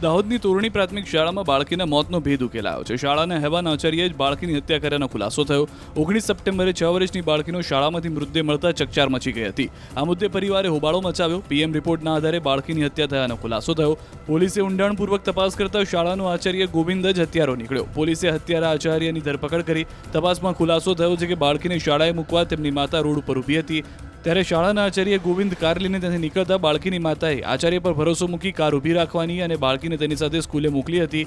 દાહોદની તોરણી પ્રાથમિક શાળામાં બાળકીના મોતનો ભેદ ઉકેલાયો છે. શાળાના હેવાન આચાર્યએ જ બાળકીની હત્યા કર્યાનો ખુલાસો થયો. 19 સપ્ટેમ્બરે 6 વર્ષની બાળકીનો શાળામાંથી મૃતદેહ મળતા ચકચાર મચી ગઈ હતી. આ મુદ્દે પરિવારે હોબાળો મચાવ્યો. પીએમ રિપોર્ટના આધારે બાળકીની હત્યા થયાનો ખુલાસો થયો. પોલીસે ઊંડાણપૂર્વક તપાસ કરતા શાળાનો આચાર્ય ગોવિંદ જ હત્યારો નીકળ્યો. પોલીસે હત્યારા આચાર્યની ધરપકડ કરી. તપાસમાં ખુલાસો થયો છે કે બાળકીને શાળાએ મૂકવા તેમની માતા રોડ ઉપર ઊભી હતી. ત્યારે શાળાના આચાર્ય ગોવિંદ કાર લઈને ત્યાંથી નીકળતા બાળકીની માતાએ આચાર્ય પર ભરોસો મૂકી કાર ઊભી રાખવાની અને બાળકીને તેની સાથે સ્કૂલે મોકલી હતી.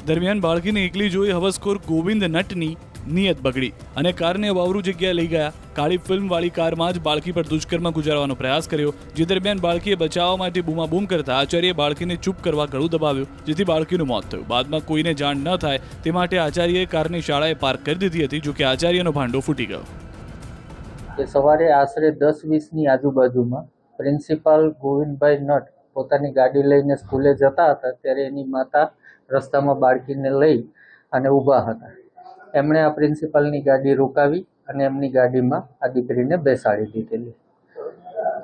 દરમિયાન બાળકીને એકલી જોઈ હવસખોર ગોવિંદ નટની નિયત બગડી અને કારને વાવરૂ જગ્યાએ લઈ ગયા. કાળી ફિલ્મવાળી કારમાં જ બાળકી પર દુષ્કર્મ ગુજારવાનો પ્રયાસ કર્યો. જે દરમિયાન બાળકીએ બચાવવા માટે બૂમાબૂમ કરતા આચાર્યએ બાળકીને ચૂપ કરવા ગળું દબાવ્યું, જેથી બાળકીનું મોત થયું. બાદમાં કોઈને જાણ ન થાય તે માટે આચાર્યએ કારને શાળાએ પાર્ક કરી દીધી હતી. જોકે આચાર્યનો ભાંડો ફૂટી ગયો. કે સવારે આશરે 10:20ની આજુબાજુમાં પ્રિન્સિપાલ ગોવિંદભાઈ નટ પોતાની ગાડી લઈને સ્કૂલે જતા હતા. ત્યારે એની માતા રસ્તામાં બાળકીને લઈ અને ઊભા હતા. એમણે આ પ્રિન્સિપાલની ગાડી રોકાવી અને એમની ગાડીમાં આ દીકરીને બેસાડી દીધેલી.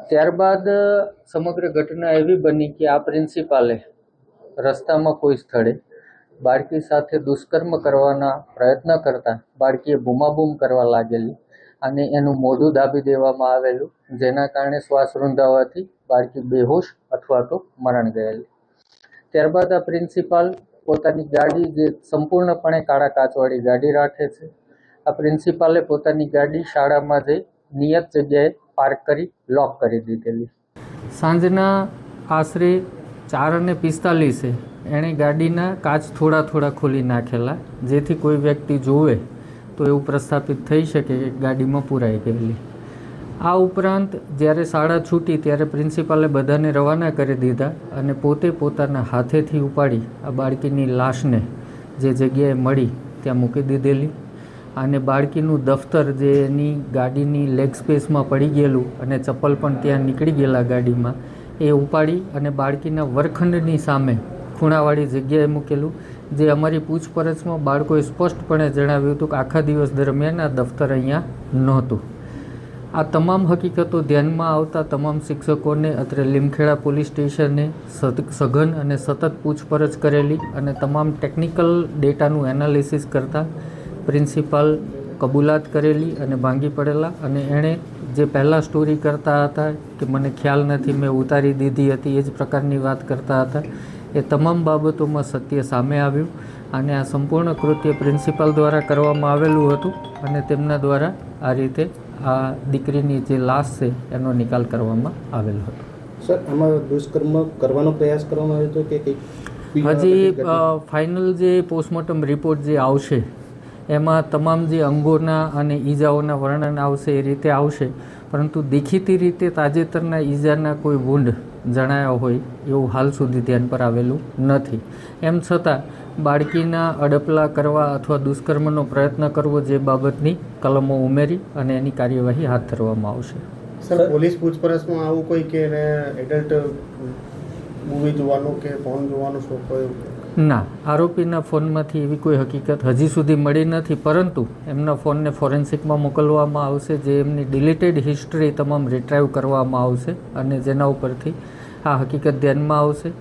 ત્યારબાદ સમગ્ર ઘટના એવી બની કે આ પ્રિન્સિપાલે રસ્તામાં કોઈ સ્થળે બાળકી સાથે દુષ્કર્મ કરવાના પ્રયત્ન કરતા બાળકીએ બૂમાબૂમ કરવા લાગેલી અને એનું મોઢું દાબી દેવામાં આવેલું, જેના કારણે શ્વાસ રૂંધાવાથી બાળકી બેહોશ અથવા તો મરણ ગયેલી. ત્યારબાદ આ પ્રિન્સિપાલ પોતાની ગાડી, જે સંપૂર્ણપણે કાળા કાચવાળી ગાડી રાખે છે, આ પ્રિન્સિપાલે પોતાની ગાડી શાળામાં જઈ નિયત જગ્યાએ પાર્ક કરી લોક કરી દીધેલી. સાંજના આશરે 4:45 એણે ગાડીના કાચ થોડા ખોલી નાખેલા, જેથી કોઈ વ્યક્તિ જોવે તો એવું પ્રસ્થાપિત થઈ શકે કે ગાડીમાં પૂરાઈ ગયેલી. આ ઉપરાંત જ્યારે શાળા છૂટી ત્યારે પ્રિન્સિપાલે બધાને રવાના કરી દીધા અને પોતે પોતાના હાથેથી ઉપાડી આ બાળકીની લાશને જે જગ્યાએ મળી ત્યાં મૂકી દીધેલી અને બાળકીનું દફતર જે એની ગાડીની લેગ સ્પેસમાં પડી ગયેલું અને ચપ્પલ પણ ત્યાં નીકળી ગયેલા ગાડીમાં, એ ઉપાડી અને બાળકીના વરખંડની સામે ખૂણાવાળી જગ્યાએ મૂકેલું. જે અમારી પૂછપરછમાં બાળકોએ સ્પષ્ટપણે જણાવ્યું હતું કે આખા દિવસ દરમિયાન આ દફતર અહીંયા નહોતું. આ તમામ હકીકતો ધ્યાનમાં આવતા તમામ શિક્ષકોને અત્રે લીમખેડા પોલીસ સ્ટેશને સઘન અને સતત પૂછપરછ કરેલી અને તમામ ટેકનિકલ ડેટાનું એનાલિસિસ કરતાં પ્રિન્સિપાલ કબૂલાત કરેલી અને ભાંગી પડેલા. અને એણે જે પહેલાં સ્ટોરી કરતા હતા કે મને ખ્યાલ નથી, મેં ઉતારી દીધી હતી, એ જ પ્રકારની વાત કરતા હતા. એ તમામ બાબતોમાં સત્ય સામે આવ્યું અને આ સંપૂર્ણ કૃત્ય પ્રિન્સિપાલ દ્વારા કરવામાં આવેલું હતું અને તેમના દ્વારા આ રીતે આ દીકરીની જે લાશ છે એનો નિકાલ કરવામાં આવેલો હતો. સર, આમાં દુષ્કર્મ કરવાનો પ્રયાસ કરવામાં આવ્યો હતો કે હજી ફાઇનલ જે પોસ્ટમોર્ટમ રિપોર્ટ જે આવશે એમાં તમામ જે અંગોના અને ઈજાઓના વર્ણન આવશે એ રીતે આવશે, પરંતુ દેખીતી રીતે તાજેતરના ઈજાના કોઈ વુંડ જણાયા હોય એવું હાલ સુધી ધ્યાન પર આવેલું નથી. એમ છતાં બાળકીના અડપલા કરવા અથવા દુષ્કર્મનો પ્રયત્ન કરવો જે બાબતની કલમો ઉમેરી અને એની કાર્યવાહી હાથ ધરવામાં આવશે. સર, પોલીસ પૂછપરછમાં આવું કોઈ કે એડલ્ટ મૂવી જોવાનું કે ફોન જોવાનો શોખ હોય? ના, આરોપીના ફોનમાંથી એવી કોઈ હકીકત હજી સુધી મળી નથી, પરંતુ એમના ફોનને ફોરેન્સિકમાં મોકલવામાં આવશે, જે એમની ડિલીટેડ હિસ્ટ્રી તમામ રિટ્રાઈવ કરવામાં આવશે અને જેના ઉપરથી આ હકીકત ધ્યાનમાં આવશે.